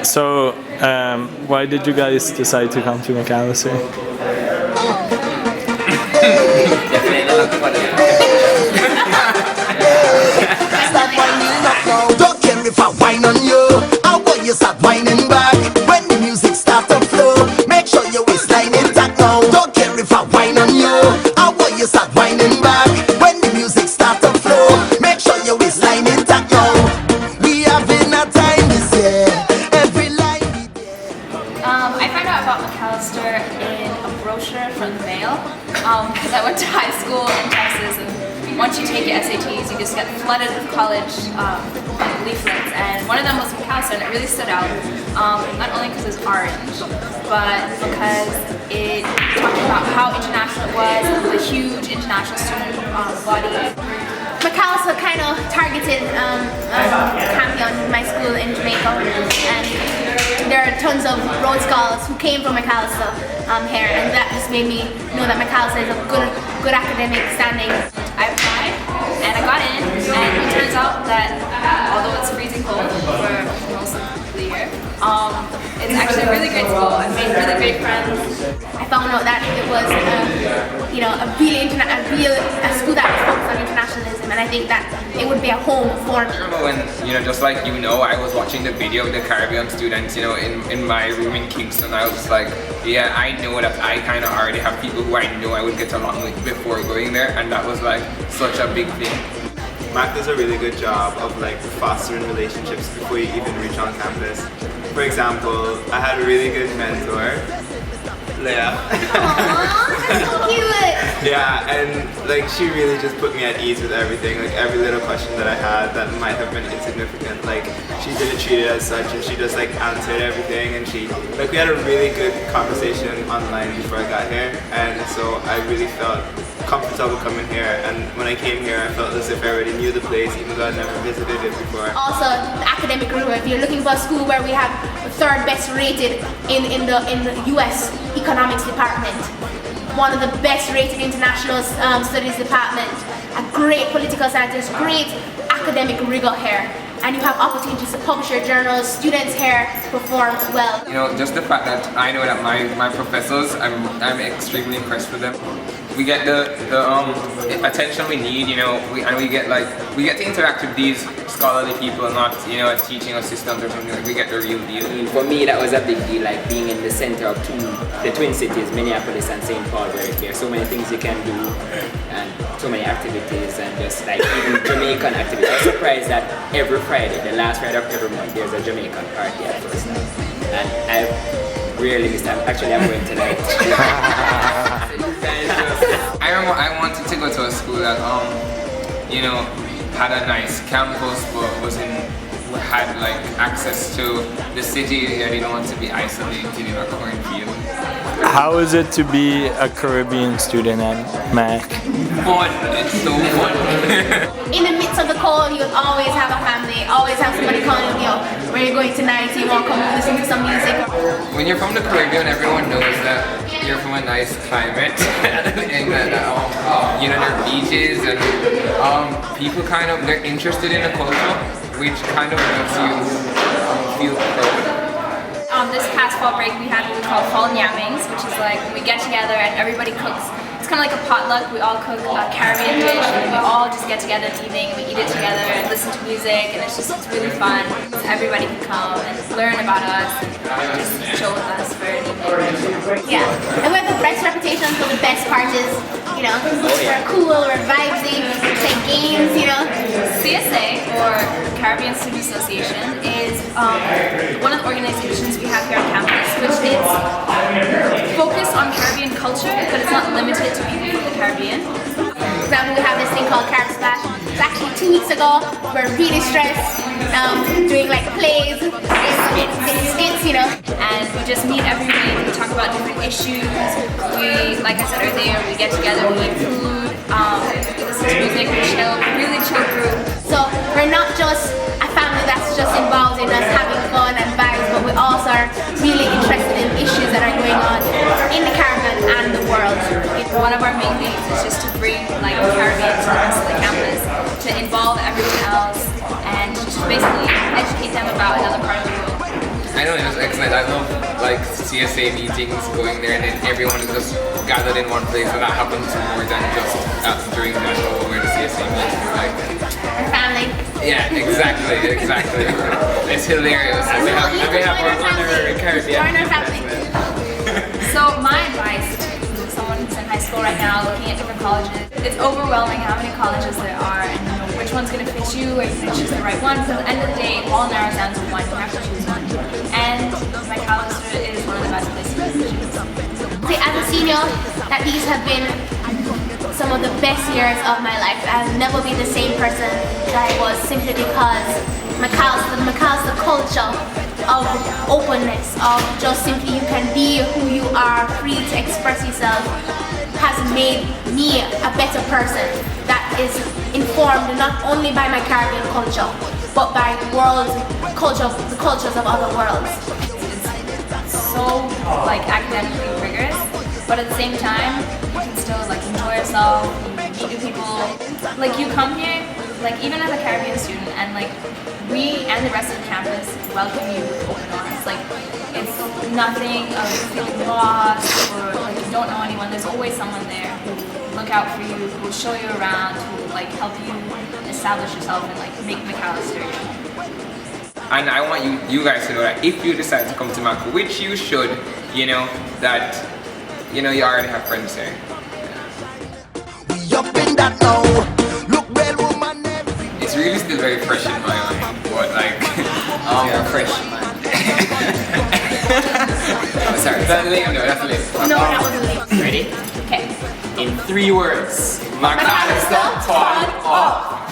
So, why did you guys decide to come to Macalester? Don't care if I whine on you, I want you start whining back. When the music start to flow, make sure your waistline intact now. Don't care if I whine on you, I want you start whining back. When the music start to flow, make sure your waistline intact now. We having a time this year, every line we I found out about Macalester in a brochure from the mail because I went to high school in Texas, and once you take your SATs you just get flooded with college leaflets, and one of them was Macalester, and it really stood out, not only because it's orange but because it talked about how international it was and the huge international student body. Macalester kind of targeted camping on my school in Jamaica, and there are tons of road scholars who came from Macalester here, and that just made me know that Macalester is a good academic standing. I applied and I got in, and it turns out that although it's freezing cold for most of the year, it's actually a really great school. I've made really great friends. I found out that it was a school that was focused on internationalism, and I think that it would be a home for me. I remember when, just like I was watching the video of the Caribbean students, in my room in Kingston. I was like, yeah, I know that I kind of already have people who I know I would get along with before going there, and that was like such a big thing. Mac does a really good job of fostering relationships before you even reach on campus. For example, I had a really good mentor, Leah. Aww, that's so cute! Yeah, and she really just put me at ease with everything. Every little question that I had that might have been insignificant, she didn't treat it as such, and she just answered everything, and we had a really good conversation online before I got here, and so I really felt comfortable coming here, and when I came here I felt as if I already knew the place even though I'd never visited it before. Also, the academic rigor. If you're looking for a school where we have the third best rated in the US economics department, one of the best rated international studies department, a great political scientist, great academic rigor here, and you have opportunities to publish your journals. Students here perform well. Just the fact that I know that my professors, I'm extremely impressed with them. We get the attention we need, we get to interact with these scholarly people, not a teaching assistant or something. We get the real deal. For me, that was a big deal, being in the center of the twin cities, Minneapolis and St. Paul, where there are so many things you can do and so many activities, and just even Jamaican activities. I'm surprised that every Friday, the last Friday of every month, there's a Jamaican party at first. And I rarely miss time. Actually, I'm going tonight. I remember I wanted to go to a school that had a nice campus, but had access to the city. I didn't want to be isolated in a cornfield. How is it to be a Caribbean student at Mac? Fun. It's so fun. In the midst of the cold, you'll always have a family, always have somebody calling you, where you're going tonight, you want to come listen to some music. When you're from the Caribbean, everyone knows that you're from a nice climate, and that there are beaches, and people they're interested in the culture, which kind of makes you feel proud. This past fall break we had what we call fall yammings, which is when we get together and everybody cooks. It's kind of like a potluck. We all cook a Caribbean dish, and we all just get together in the evening and we eat it together and listen to music, and it's really fun. So everybody can come and learn about us and just chill with us for an evening. Yeah, and we have the best reputation for the best parties. We're cool, we're vibesy, we play games, CSA, or Caribbean Student Association, is one of the organizations we have here on campus, which is focused on Caribbean culture, but it's not limited to people from the Caribbean. For example, we have this thing called Carib Splash. It's actually 2 weeks ago. We're really stressed, doing plays, skits, And we just meet every week, we talk about different issues. We, like I said earlier, we get together, we eat food, we listen to music, we chill, really chill group. So we're not just a family that's just involved in us having fun and vibes, but we also are really interested in issues that are going on in the Caribbean and the world. One of our main things is just to bring the Caribbean to the rest of the campus, to involve everyone else, and just basically educate them about another part of the world. CSA meetings, going there, and then everyone is just gathered in one place, and that happens more than just during national where the CSA meetings like. Our family. Yeah, exactly. It's hilarious. And we have our honorary Caribbean. Join our family. So my advice to someone who's in high school right now looking at different colleges, it's overwhelming how many colleges there are and you know which one's going to fit you, are you going to choose the right one, because at the end of the day it all narrows down to one, you have to choose one. And Macalester is one of the best places to choose. See, as a senior, that these have been some of the best years of my life. I've never been the same person that I was simply because the Macalester culture of openness, of just simply you can be who you are, free to express yourself, has made me a better person that is informed not only by my Caribbean culture, but by world culture, the cultures of other worlds. It's so like academically rigorous, but at the same time you can still like enjoy yourself, you meet new people. Like you come here, like even as a Caribbean student, and like we and the rest of the campus welcome you with open arms. Like it's nothing of feeling lost or like you don't know anyone. There's always someone there who will look out for you, who will show you around, who will like help you establish yourself and like make Macalester your home. And I want you guys to know that if you decide to come to Mac, which you should, you know, that you know you already have friends there. We up in that now. Look well, woman. It's really still very fresh in my mind, but like, You're a freshman. Oh, sorry. that's lame though, that's lame. No, that wasn't late. Ready? Okay. In 3 words. Macalester, turn up.